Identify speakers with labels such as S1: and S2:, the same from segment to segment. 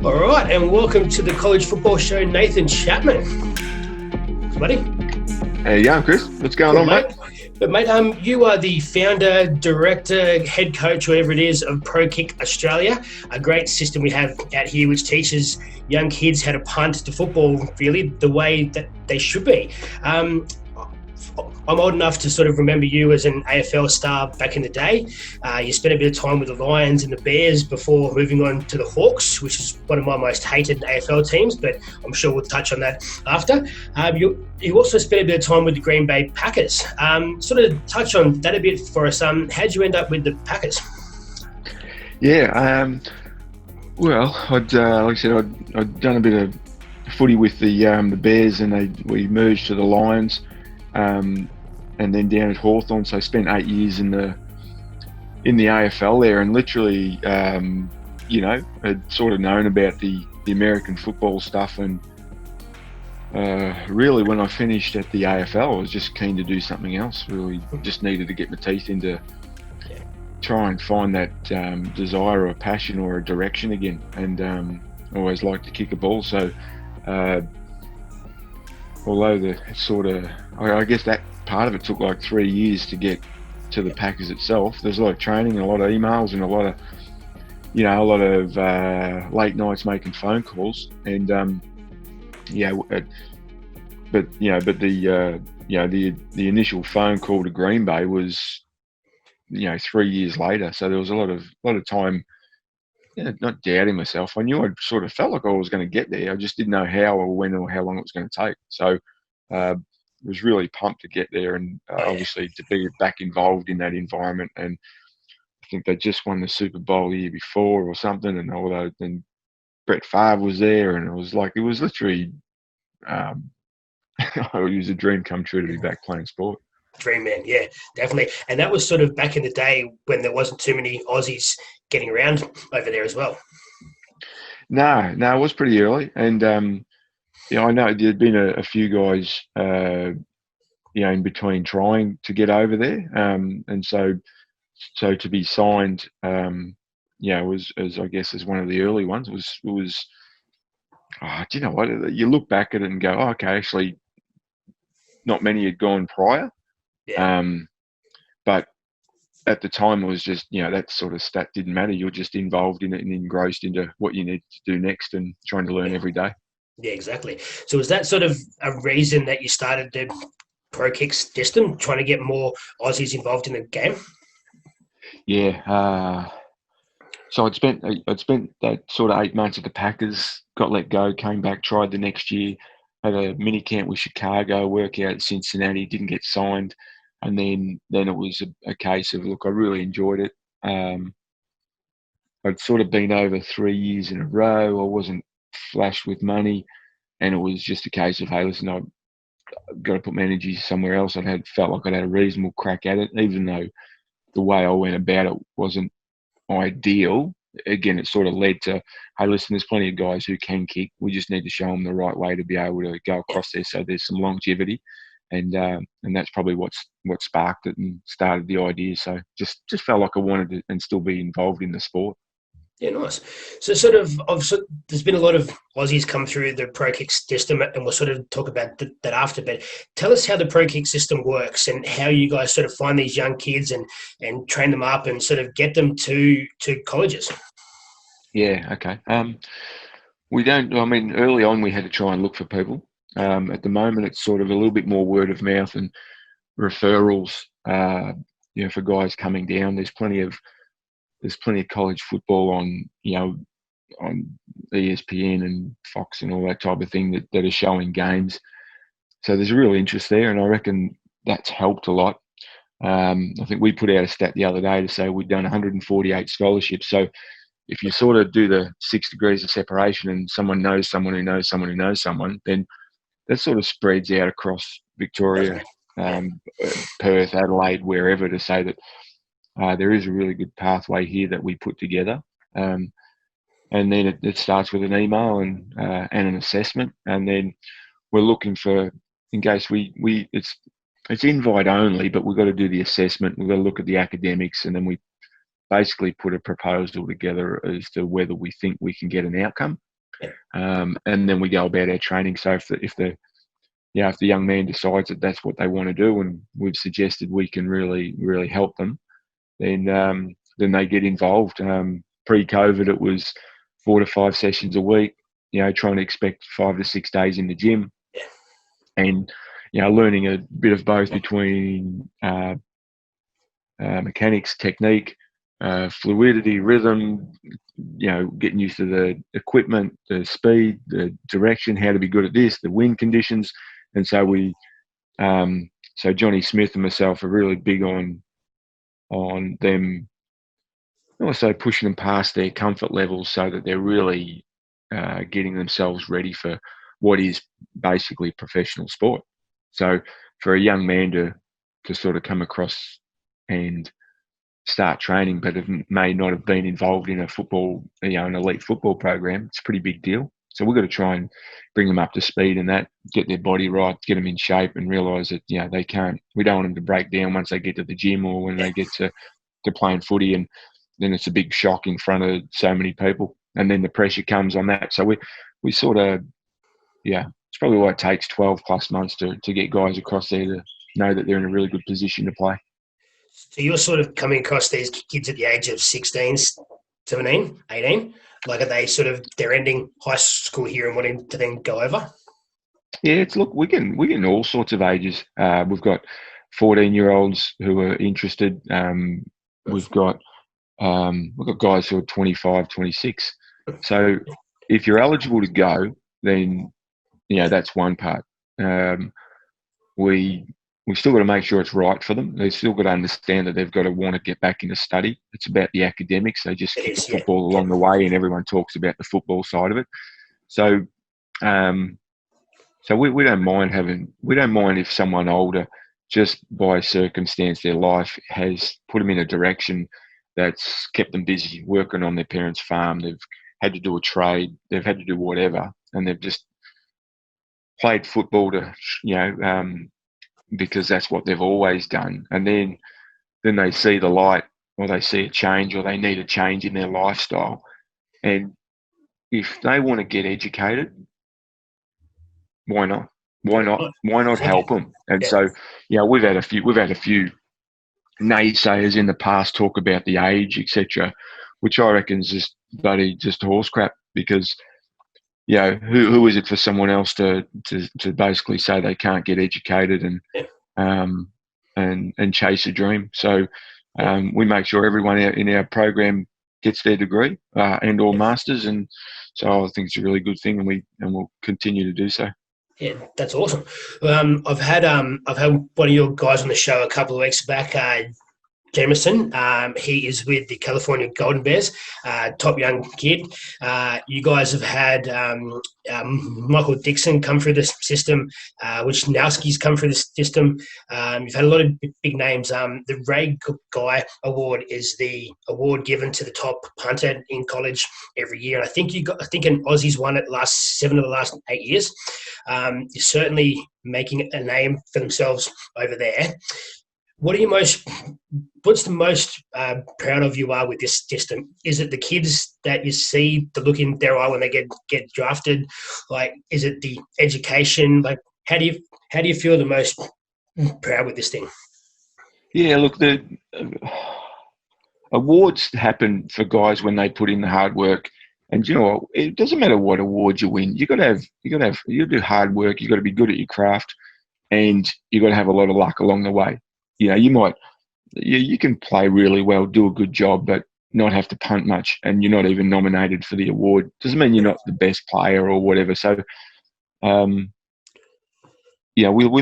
S1: All right, and welcome to the College Football Show, Nathan Chapman. Buddy.
S2: Hey, yeah, Chris. What's going on, mate?
S1: But mate, you are the founder, director, head coach, whatever it is, of Pro Kick Australia, a great system we have out here which teaches young kids how to punt to football, really, the way that they should be. I'm old enough to sort of remember you as an AFL star back in the day. You spent a bit of time with the Lions and the Bears before moving on to the Hawks, which is one of my most hated AFL teams, but I'm sure we'll touch on that after. You also spent a bit of time with the Green Bay Packers. Sort of touch on that a bit for us. How'd you end up with the Packers?
S2: Yeah, well, like I said, I'd done a bit of footy with the Bears, and we merged to the Lions. And then down at Hawthorn, so I spent 8 years in the AFL there, and literally, I'd sort of known about the American football stuff, and really when I finished at the AFL, I was just keen to do something else. Really, just needed to get my teeth into try and find that desire or a passion or a direction again, and I always liked to kick a ball, so. Although I guess that part of it took like 3 years to get to the Packers itself. There's a lot of training and a lot of emails and a lot of late nights making phone calls. And the initial phone call to Green Bay was 3 years later. So there was a lot of time. Not doubting myself. I knew I sort of felt like I was going to get there. I just didn't know how or when or how long it was going to take. So I was really pumped to get there, and obviously to be back involved in that environment. And I think they just won the Super Bowl the year before or something. And although then Brett Favre was there, and it was literally it was a dream come true to be back playing sport.
S1: Dream man, yeah, definitely. And that was sort of back in the day when there wasn't too many Aussies getting around over there as well.
S2: No, it was pretty early. And, I know there'd been a few guys, in between trying to get over there. And so to be signed, was as one of the early ones. It was do you know what? You look back at it and go, oh, okay, actually, not many had gone prior.
S1: Yeah.
S2: But at the time, it was just, that sort of stat didn't matter. You're just involved in it and engrossed into what you need to do next and trying to learn every day.
S1: Yeah, exactly. So was that sort of a reason that you started the Pro Kick system, trying to get more Aussies involved in the game?
S2: Yeah. So I'd spent that sort of 8 months at the Packers, got let go, came back, tried the next year, had a mini camp with Chicago, work out at Cincinnati, didn't get signed. And then it was a case of, look, I really enjoyed it. I'd sort of been over 3 years in a row. I wasn't flush with money. And it was just a case of, hey, listen, I've got to put my energy somewhere else. Felt like I'd had a reasonable crack at it, even though the way I went about it wasn't ideal. Again, it sort of led to, hey, listen, there's plenty of guys who can kick. We just need to show them the right way to be able to go across there so there's some longevity. And that's probably what sparked it and started the idea. So just felt like I wanted to and still be involved in the sport.
S1: Yeah, nice. So there's been a lot of Aussies come through the Pro Kick system, and we'll sort of talk about that after. But tell us how the Pro Kick system works and how you guys sort of find these young kids and train them up and sort of get them to colleges.
S2: Yeah, okay. Early on we had to try and look for people. At the moment, it's sort of a little bit more word of mouth and referrals. For guys coming down, there's plenty of college football on ESPN and Fox and all that type of thing that are showing games. So there's a real interest there, and I reckon that's helped a lot. I think we put out a stat the other day to say we'd done 148 scholarships. So if you sort of do the 6 degrees of separation and someone knows someone who knows someone who knows someone, then that sort of spreads out across Victoria, Perth, Adelaide, wherever, to say that there is a really good pathway here that we put together. And then it starts with an email and an assessment. And then we're looking for, in case it's invite only, but we've got to do the assessment. We've got to look at the academics, and then we basically put a proposal together as to whether we think we can get an outcome. And then we go about our training. So if the young man decides that that's what they want to do, and we've suggested we can really, really help them, then they get involved. Pre-COVID, it was 4 to 5 sessions a week. Trying to expect 5 to 6 days in the gym, and learning a bit of both between mechanics, technique, fluidity, rhythm. Getting used to the equipment, the speed, the direction, how to be good at this, the wind conditions, and so so Johnny Smith and myself are really big on them, also pushing them past their comfort levels so that they're really getting themselves ready for what is basically professional sport. So for a young man to sort of come across and start training, but may not have been involved in a football, an elite football program, it's a pretty big deal. So we've got to try and bring them up to speed and that, get their body right, get them in shape, and realise that they can't. We don't want them to break down once they get to the gym or when they get to playing footy, and then it's a big shock in front of so many people, and then the pressure comes on that. So we sort of it's probably why it takes 12 plus months to get guys across there to know that they're in a really good position to play.
S1: So you're sort of coming across these kids at the age of 16, 17, 18? Like, are they they're ending high school here and wanting to then go over?
S2: Yeah, we're getting all sorts of ages. We've got 14-year-olds who are interested. We've got guys who are 25, 26. So if you're eligible to go, then that's one part. We still got to make sure it's right for them. They've still got to understand that they've got to want to get back into study. It's about the academics. They just kick the football along the way, and everyone talks about the football side of it. So, we don't mind if someone older, just by circumstance, their life has put them in a direction that's kept them busy, working on their parents' farm. They've had to do a trade. They've had to do whatever, and they've just played football to, because that's what they've always done. And then they see the light, or they see a change, or they need a change in their lifestyle. And if they want to get educated, why not? Why not help them? And so, we've had a few naysayers in the past talk about the age, etc., which I reckon is just horse crap, because who is it for someone else to basically say they can't get educated and chase a dream? So we make sure everyone in our program gets their degree and or masters, and so I think it's a really good thing, and we'll continue to do so.
S1: Yeah, that's awesome. I've had one of your guys on the show a couple of weeks back, Jameson. He is with the California Golden Bears, top young kid. You guys have had Michael Dixon come through this system, Wisnowski's come through this system. You've had a lot of big names. The Ray Guy Award is the award given to the top punter in college every year. I think an Aussie's won it the last 7 of the last 8 years. You're certainly making a name for themselves over there. What's the most proud of you are with this system? Is it the kids that you see, the look in their eye when they get drafted? Like, is it the education? Like, how do you feel the most proud with this thing?
S2: Yeah, look, the awards happen for guys when they put in the hard work, and it doesn't matter what award you win. You do hard work. You got to be good at your craft, and you got to have a lot of luck along the way. You can play really well, do a good job, but not have to punt much, and you're not even nominated for the award. Doesn't mean you're not the best player or whatever. So, we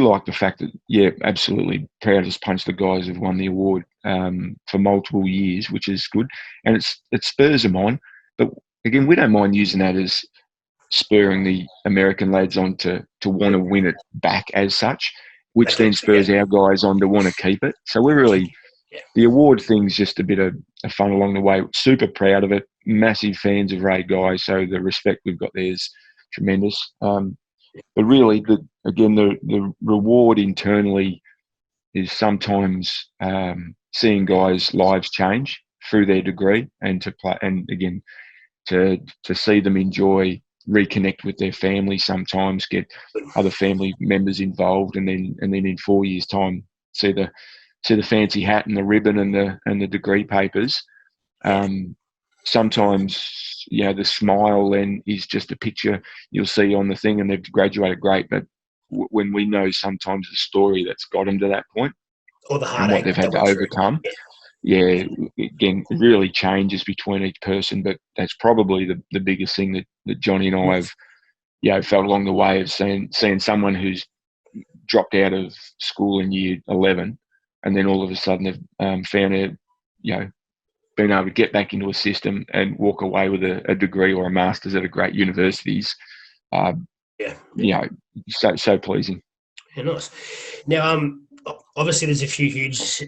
S2: like the fact that, absolutely proud as punch the guys who've won the award for multiple years, which is good, and it spurs them on. But again, we don't mind using that as spurring the American lads on to want to win it back as such, which then spurs our guys on to want to keep it. So we're really, the award thing's just a bit of fun along the way. Super proud of it. Massive fans of Ray Guy, so the respect we've got there is tremendous. But really, the reward internally is sometimes seeing guys' lives change through their degree, and to play, and again to see them enjoy reconnect with their family sometimes, get other family members involved, and then in 4 years' time see the fancy hat and the ribbon and the degree papers. Sometimes, the smile then is just a picture you'll see on the thing, and they've graduated great. But when we know sometimes the story that's got them to that point,
S1: or the
S2: and what they've had to overcome, again, it really changes between each person. But that's probably the biggest thing that Johnny and I have, felt along the way of seeing someone who's dropped out of school in year 11, and then all of a sudden they've found out, being able to get back into a system and walk away with a degree or a master's at a great universities. So pleasing.
S1: Yeah, nice. Now, obviously there's a few huge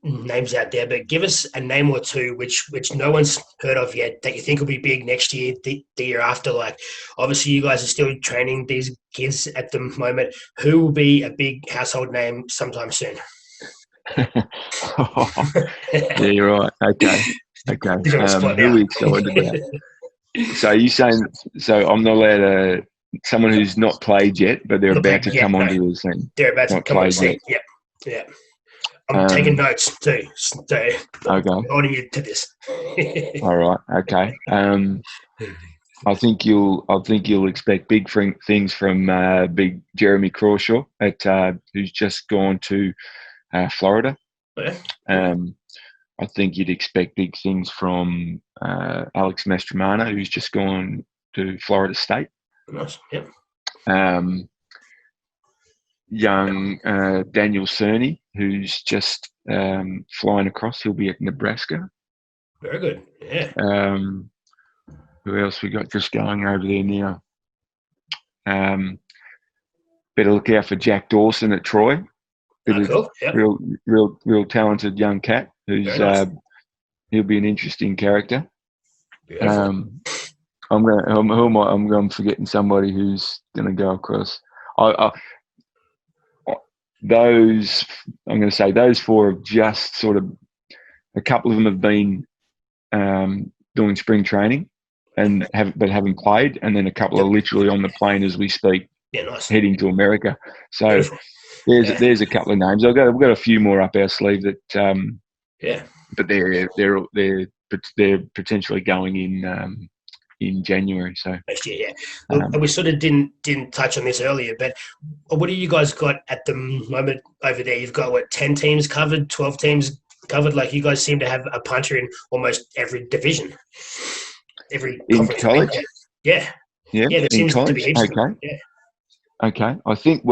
S1: names out there, but give us a name or two which no one's heard of yet that you think will be big next year, the year after. Like, obviously you guys are still training these kids at the moment. Who will be a big household name sometime soon?
S2: Yeah, you're right. Okay. Who are we excited about? So are you saying, so I'm not allowed to, someone who's not played yet, but they're about to come onto the scene?
S1: They're about to come on the scene. Yeah. I'm taking notes too. So okay. Holding you to this.
S2: All right. Okay. I think you'll expect big things from big Jeremy Crawshaw who's just gone to Florida.
S1: Yeah.
S2: I think you'd expect big things from Alex Mastromano, who's just gone to Florida State.
S1: Nice. Yep.
S2: Young Daniel Cerny, who's just flying across. He'll be at Nebraska.
S1: Very good. Yeah.
S2: Who else we got just going over there now? Better look out for Jack Dawson at Troy.
S1: Cool. Yep.
S2: Real talented young cat who's nice. He'll be an interesting character. I'm forgetting somebody who's going to go across. Those four have just sort of, a couple of them have been doing spring training and haven't played, and then a couple are literally on the plane as we speak,
S1: nice.
S2: Heading to America. So there's a couple of names. We've got a few more up our sleeve that but they're potentially going in January. So
S1: next year, and we sort of didn't touch on this earlier, but what do you guys got at the moment over there? You've got 10 teams covered, 12 teams covered. Like, you guys seem to have a punter in almost every division, every
S2: in college.
S1: Yeah. There seems to be heaps.
S2: Okay. I think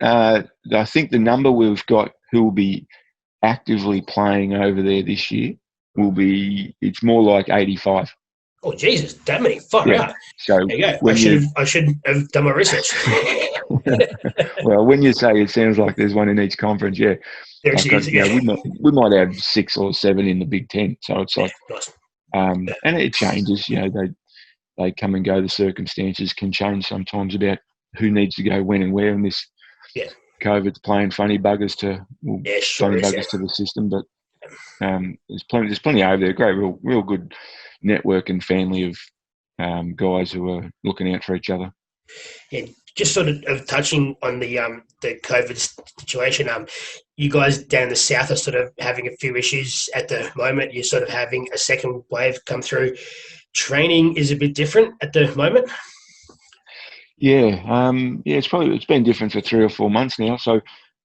S2: I think the number we've got who will be actively playing over there this year it's more like 85.
S1: Oh, Jesus, that many. Far out.
S2: So
S1: there you go. I should have done my research.
S2: Well, when you say it sounds like there's one in each conference, we might have 6 or 7 in the Big Ten. So it's like,
S1: nice.
S2: And it changes. They come and go. The circumstances can change sometimes about who needs to go when and where. And this COVID's playing funny buggers to the system. But there's plenty over there. Great, real good network and family of guys who are looking out for each other.
S1: Yeah, just sort of touching on the COVID situation. You guys down the south are sort of having a few issues at the moment. You're sort of having a second wave come through. Training is a bit different at the moment. It's been different for 3 or 4 months now. So,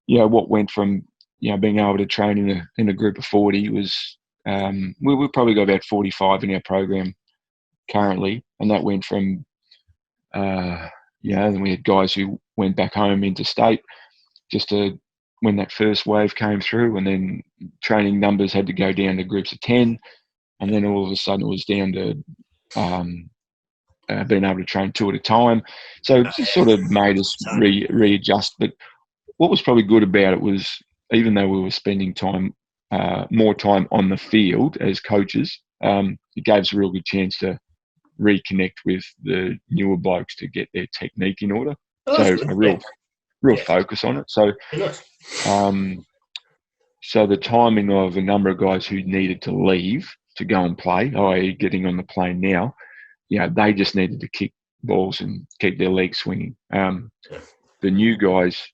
S1: what went from being able to train in a group of 40 was we've probably got about 45 in our program currently, and that went from then we had guys who went back home interstate just when that first wave came through, and then training numbers had to go down to groups of 10, and then all of a sudden it was down to being able to train 2 at a time. So it just sort of made us readjust. But what was probably good about it was, even though we were spending more time on the field as coaches, it gave us a real good chance to reconnect with the newer blokes to get their technique in order. A real focus on it. So, so the timing of a number of guys who needed to leave to go and play, i.e. getting on the plane now, they just needed to kick
S2: balls and keep their legs swinging. The new guys,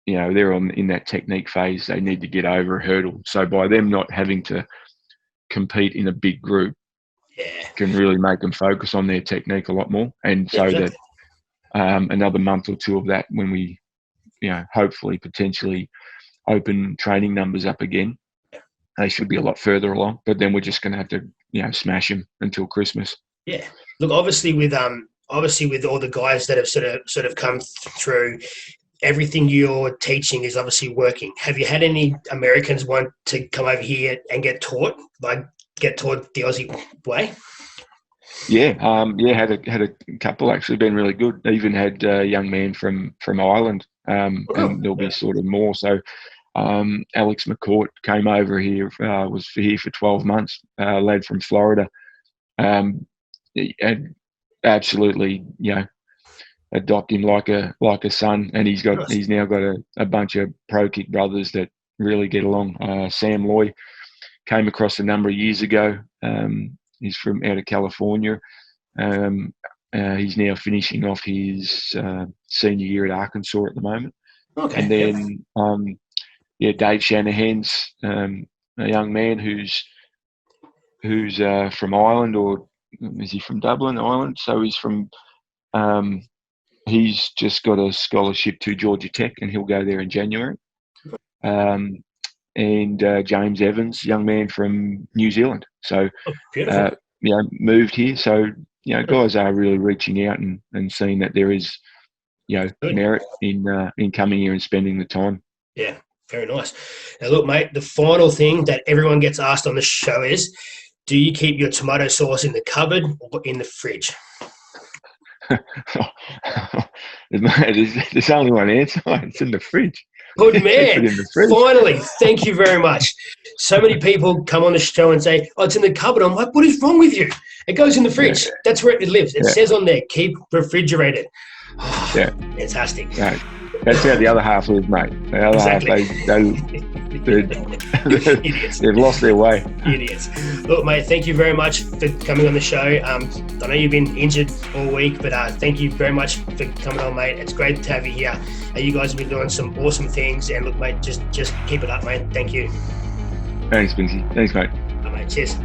S2: they're in that technique phase. They need to get over a hurdle. So by them not having to compete in a big group, can really make them focus on their technique a lot more. And so that another month or two of that, when we, hopefully potentially open training numbers up again, they should be a lot further along. But then we're just going to have to, smash them until Christmas.
S1: Yeah. Look, obviously with all the guys that have sort of come through, everything you're teaching is obviously working. Have you had any Americans want to come over here and get taught the Aussie way?
S2: Yeah, had a couple actually, been really good. I even had a young man from Ireland, and there'll be sort of more. So Alex McCourt came over here, was here for 12 months, lad from Florida. And absolutely, adopt him like a son, and he's now got a bunch of pro kick brothers that really get along. Sam Loy came across a number of years ago. He's from out of California. He's now finishing off his senior year at Arkansas at the moment. Okay. And then Dave Shanahan's a young man who's from Ireland, or is he from Dublin, Ireland? So he's from. He's just got a scholarship to Georgia Tech, and he'll go there in January. And James Evans, young man from New Zealand. So, moved here. So, guys are really reaching out and seeing that there is, merit in coming here and spending the time.
S1: Yeah, very nice. Now, look, mate, the final thing that everyone gets asked on the show is, do you keep your tomato sauce in the cupboard or in the fridge?
S2: There's only one answer. It's in the fridge.
S1: Good man. Finally, thank you very much. So many people come on the show and say, "Oh, it's in the cupboard." I'm like, "What is wrong with you?" It goes in the fridge. That's where it lives. It says on there, "Keep refrigerated." Fantastic.
S2: Yeah. That's how the other half lives, mate. The other half, they've lost their way.
S1: Idiots. Look, mate, thank you very much for coming on the show. I know you've been injured all week, but thank you very much for coming on, mate. It's great to have you here. You guys have been doing some awesome things, and look, mate, just keep it up, mate. Thank you.
S2: Thanks, Binksy. Thanks, mate.
S1: All right, mate. Cheers.